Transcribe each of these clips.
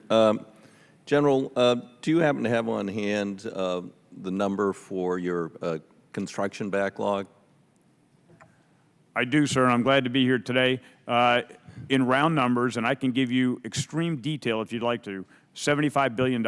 General, do you happen to have on hand the number for your construction backlog? I do, sir, and I'm glad to be here today. In round numbers, and I can give you extreme detail if you'd like to, $75 billion.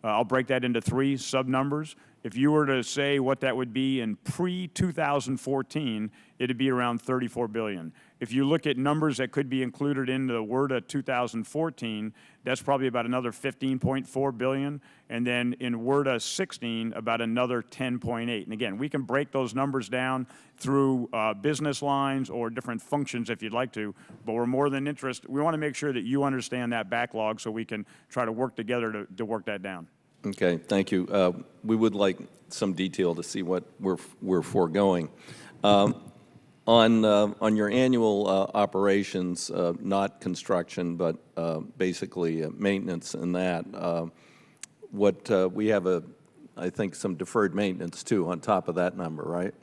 I'll break that into three sub-numbers. If you were to say what that would be in pre-2014, it'd be around $34 billion. If you look at numbers that could be included in the WRDA 2014, that's probably about another $15.4 billion, and then in WRDA 16, about another $10.8. And again, we can break those numbers down through business lines or different functions if you'd like to, but we're more than interested. We want to make sure that you understand that backlog so we can try to work together to work that down. Okay, thank you. We would like some detail to see what we're foregoing. On your annual operations, not construction, but basically maintenance and that, we have I think some deferred maintenance too on top of that number, right?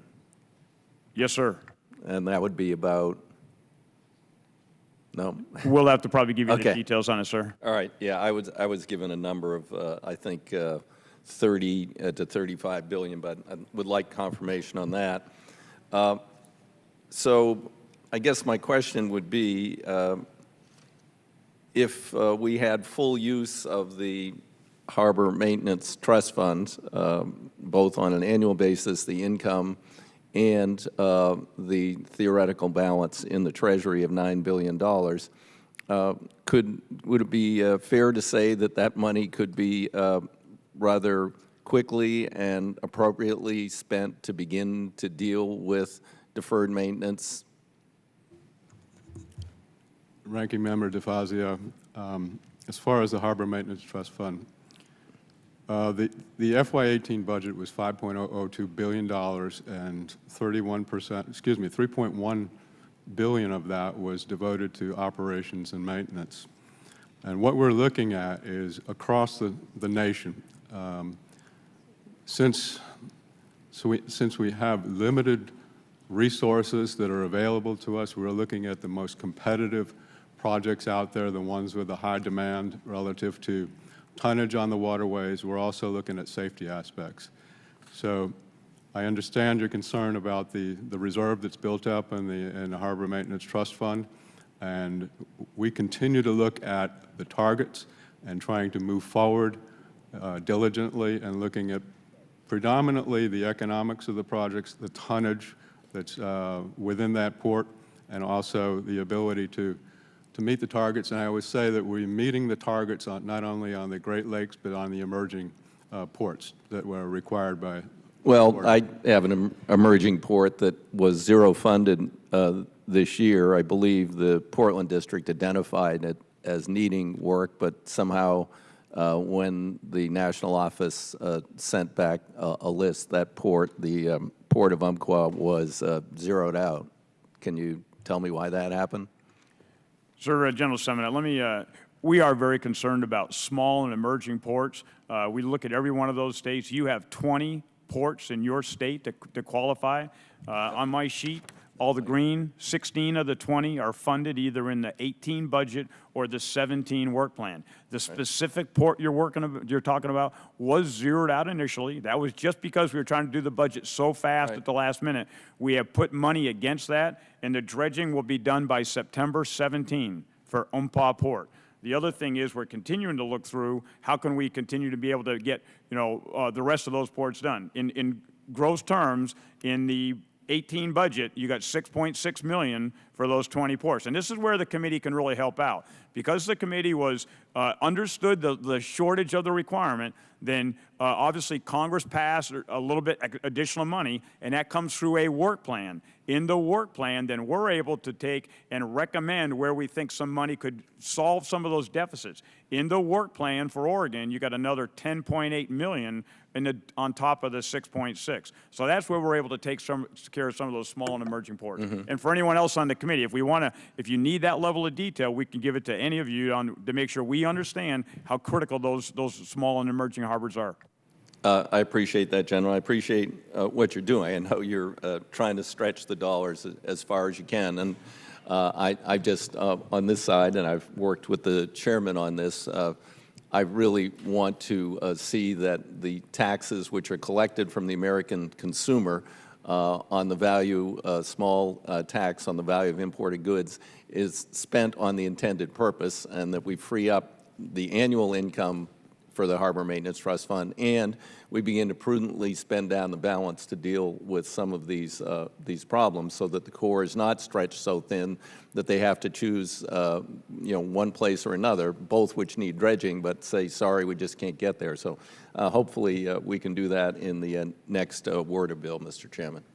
Yes, sir. And that would be about, no? We'll have to probably give you the details on it, sir. All right, yeah, I was given a number of, I think, 30 to 35 billion, but I would like confirmation on that. So I guess my question would be, if we had full use of the Harbor Maintenance Trust Fund, both on an annual basis, the income, and the theoretical balance in the Treasury of $9 billion, would it be fair to say that that money could be rather quickly and appropriately spent to begin to deal with deferred maintenance? Ranking Member DeFazio, as far as the Harbor Maintenance Trust Fund, the FY18 budget was $5.002 billion, and 3.1 billion of that was devoted to operations and maintenance. And what we're looking at is across the nation, since we have limited resources that are available to us, we're looking at the most competitive projects out there, the ones with the high demand relative to tonnage on the waterways. We're also looking at safety aspects. So I understand your concern about the reserve that's built up in the Harbor Maintenance Trust Fund, and we continue to look at the targets and trying to move forward diligently and looking at predominantly the economics of the projects, the tonnage that's within that port, and also the ability to meet the targets. And I always say that we're meeting the targets not only on the Great Lakes, but on the emerging ports that were required by. Well, I have an emerging port that was zero funded this year. I believe the Portland District identified it as needing work, but somehow when the national office sent back a list, that port, the Port of Umpqua, was zeroed out. Can you tell me why that happened? Sir, General Seminat, we are very concerned about small and emerging ports. We look at every one of those states. You have 20 ports in your state to qualify. On my sheet, all the green, 16 of the 20 are funded either in the 18 budget or the 17 work plan. The specific port you're talking about was zeroed out initially. That was just because we were trying to do the budget so fast at the last minute. We have put money against that, and the dredging will be done by September 17 for Umpqua Port. The other thing is we're continuing to look through how can we continue to be able to get the rest of those ports done. In gross terms, in the 18 budget, you got $6.6 million for those 20 ports. And this is where the committee can really help out. Because the committee understood the shortage of the requirement, then obviously Congress passed a little bit additional money, and that comes through a work plan. In the work plan, then we're able to take and recommend where we think some money could solve some of those deficits. In the work plan for Oregon, you got another $10.8 million on top of the 6.6. So that's where we're able to take care of some of those small and emerging ports. And for anyone else on the committee, if you need that level of detail, we can give it to any of you to make sure we understand how critical those small and emerging harbors are. I appreciate that, General. I appreciate what you're doing. I know you're trying to stretch the dollars as far as you can. And I just, on this side, and I've worked with the chairman on this, I really want to see that the taxes which are collected from the American consumer on the value, small tax on the value of imported goods is spent on the intended purpose, and that we free up the annual income for the Harbor Maintenance Trust Fund, and we begin to prudently spend down the balance to deal with some of these problems, so that the Corps is not stretched so thin that they have to choose, one place or another, both which need dredging, but say, sorry, we just can't get there. So hopefully we can do that in the next Word bill, Mr. Chairman.